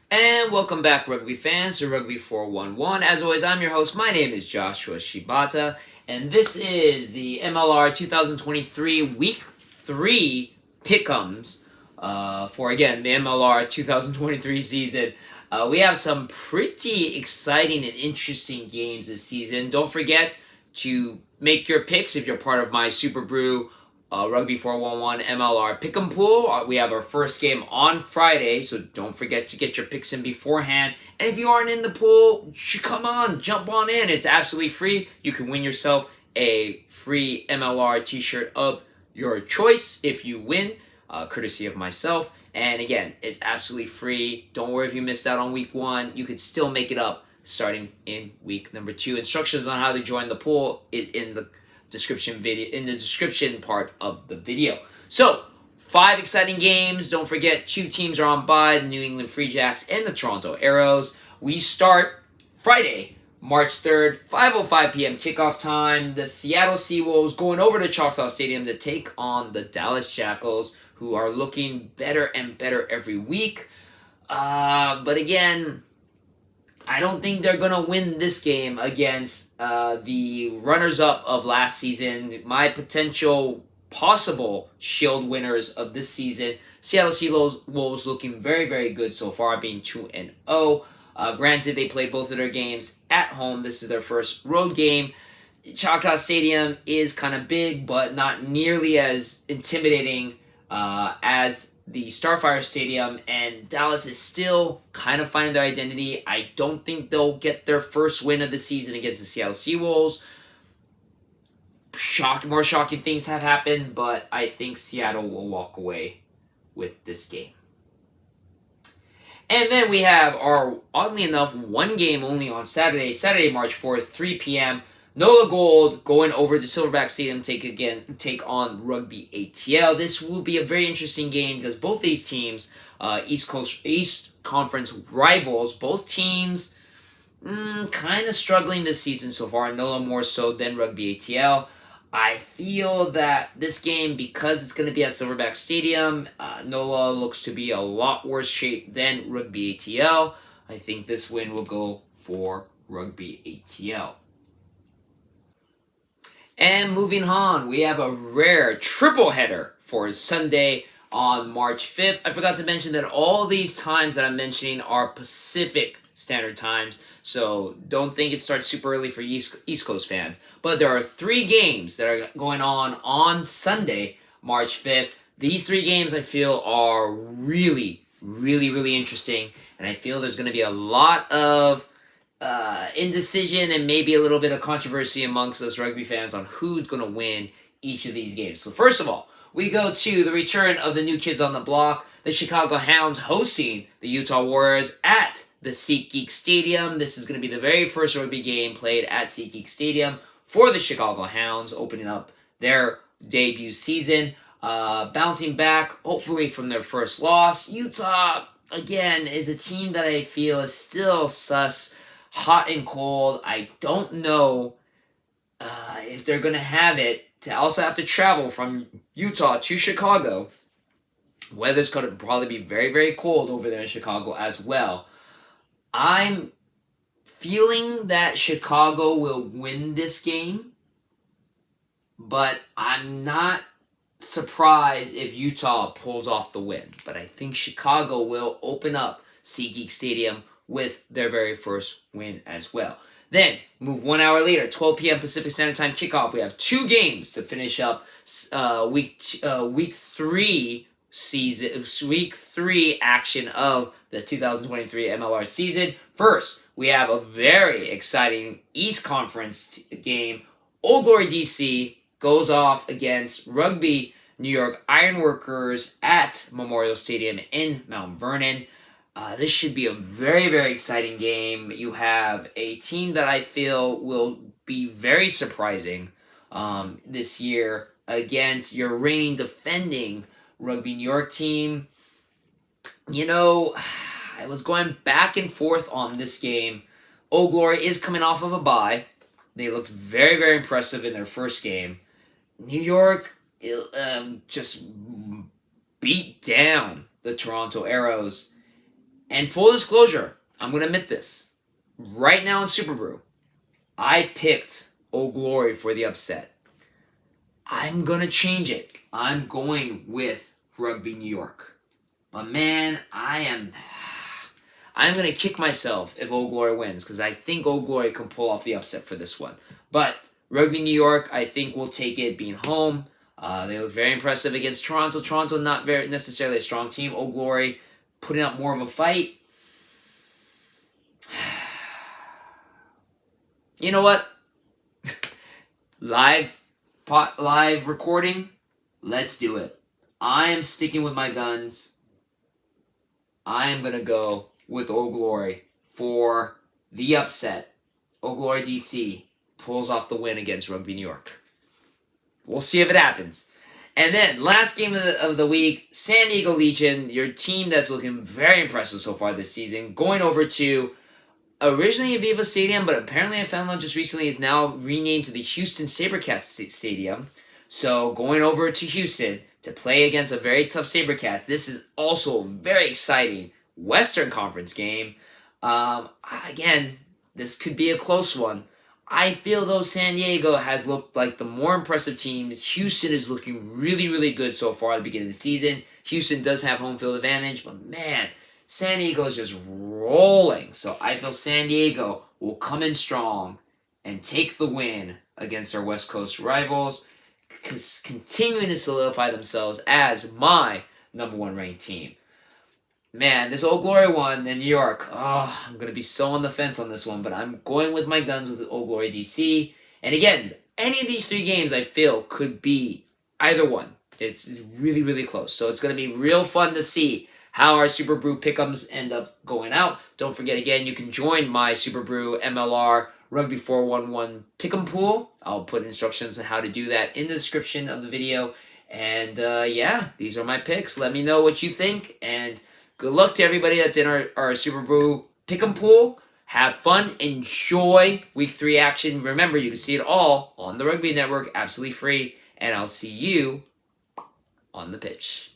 And welcome back, rugby fans, to Rugby 411. As always, I'm your host. My name is Joshua Shibata, and this is the MLR 2023 Week 3 Pick'ems for, again, the MLR 2023 season. We have some pretty exciting and interesting games this season. Don't forget to make your picks if you're part of my Super Brew Rugby 411 MLR Pick'em Pool. We have our first game on Friday, so don't forget to get your picks in beforehand. And if you aren't in the pool, come on, jump on in. It's absolutely free. You can win yourself a free MLR t-shirt of your choice if you win, courtesy of myself. And again, it's absolutely free. Don't worry if you missed out on week 1. You could still make it up starting in week number 2. Instructions on how to join the pool is in the description part of the video. So 5 exciting games. Don't forget 2 teams are on bye, the New England Free Jacks and the Toronto Arrows. We start Friday, March 3rd, 5:05 p.m. kickoff time. The Seattle Seawolves going over to Choctaw Stadium to take on the Dallas Jackals, who are looking better and better every week. But again, I don't think they're going to win this game against the runners-up of last season. My possible Shield winners of this season, Seattle Seawolves looking very, very good so far, being 2-0. Granted, they played both of their games at home. This is their first road game. Choctaw Stadium is kind of big, but not nearly as intimidating as the Starfire Stadium, and Dallas is still kind of finding their identity. I don't think they'll get their first win of the season against the Seattle Seawolves. More shocking things have happened, but I think Seattle will walk away with this game. And then we have our, oddly enough, one game only on Saturday, March 4th, 3 p.m., NOLA Gold going over to Silverback Stadium take on Rugby ATL. This will be a very interesting game because both these teams, East Conference rivals, both teams kind of struggling this season so far. NOLA more so than Rugby ATL. I feel that this game, because it's going to be at Silverback Stadium, NOLA looks to be a lot worse shape than Rugby ATL. I think this win will go for Rugby ATL. And moving on, we have a rare triple header for Sunday on March 5th. I forgot to mention that all these times that I'm mentioning are Pacific Standard Times, so don't think it starts super early for East Coast fans. But there are 3 games that are going on Sunday, March 5th. These 3 games I feel are really, really, really interesting, and I feel there's going to be a lot of indecision and maybe a little bit of controversy amongst us rugby fans on who's going to win each of these games. So first of all, we go to the return of the new kids on the block, the Chicago Hounds hosting the Utah Warriors at the SeatGeek Stadium. This is going to be the very first rugby game played at SeatGeek Stadium for the Chicago Hounds, opening up their debut season, bouncing back, hopefully, from their first loss. Utah, again, is a team that I feel is still sus, hot and cold. I don't know if they're going to have it to also have to travel from Utah to Chicago. Weather's going to probably be very, very cold over there in Chicago as well. I'm feeling that Chicago will win this game, but I'm not surprised if Utah pulls off the win. But I think Chicago will open up SeatGeek Stadium with their very first win as well. Then, move 1 hour later, 12 p.m. Pacific Standard Time kickoff. We have 2 games to finish up week 3 action of the 2023 MLR season. First, we have a very exciting East Conference game. Old Glory DC goes off against Rugby New York Ironworkers at Memorial Stadium in Mount Vernon. This should be a very, very exciting game. You have a team that I feel will be very surprising this year against your reigning defending Rugby New York team. You know, I was going back and forth on this game. Old Glory is coming off of a bye. They looked very, very impressive in their first game. New York just beat down the Toronto Arrows. And full disclosure, I'm going to admit this. Right now in Super Brew, I picked Old Glory for the upset. I'm going to change it. I'm going with Rugby New York. But man, I'm going to kick myself if Old Glory wins because I think Old Glory can pull off the upset for this one. But Rugby New York, I think will take it being home. They look very impressive against Toronto. Toronto not very necessarily a strong team. Old Glory putting up more of a fight. You know what? Live recording. Let's do it. I am sticking with my guns. I am gonna go with Old Glory for the upset. Old Glory DC pulls off the win against Rugby New York. We'll see if it happens. And then, last game of the week, San Diego Legion, your team that's looking very impressive so far this season, going over to originally Aviva Stadium, but apparently I found out just recently is now renamed to the Houston SaberCats Stadium. So, going over to Houston to play against a very tough SaberCats. This is also a very exciting Western Conference game. Again, this could be a close one. I feel though San Diego has looked like the more impressive team. Houston is looking really, really good so far at the beginning of the season. Houston does have home field advantage, but man, San Diego is just rolling. So I feel San Diego will come in strong and take the win against our West Coast rivals, continuing to solidify themselves as my number one ranked team. Man, this Old Glory one in New York, I'm going to be so on the fence on this one, but I'm going with my guns with Old Glory DC. And again, any of these three games I feel could be either one. It's really, really close. So it's going to be real fun to see how our Super Brew pick'ems end up going out. Don't forget, again, you can join my Super Brew MLR Rugby 411 pick'em pool. I'll put instructions on how to do that in the description of the video. And yeah, these are my picks. Let me know what you think. And good luck to everybody that's in our Super Brew pick'em pool. Have fun. Enjoy Week 3 action. Remember, you can see it all on the Rugby Network, absolutely free. And I'll see you on the pitch.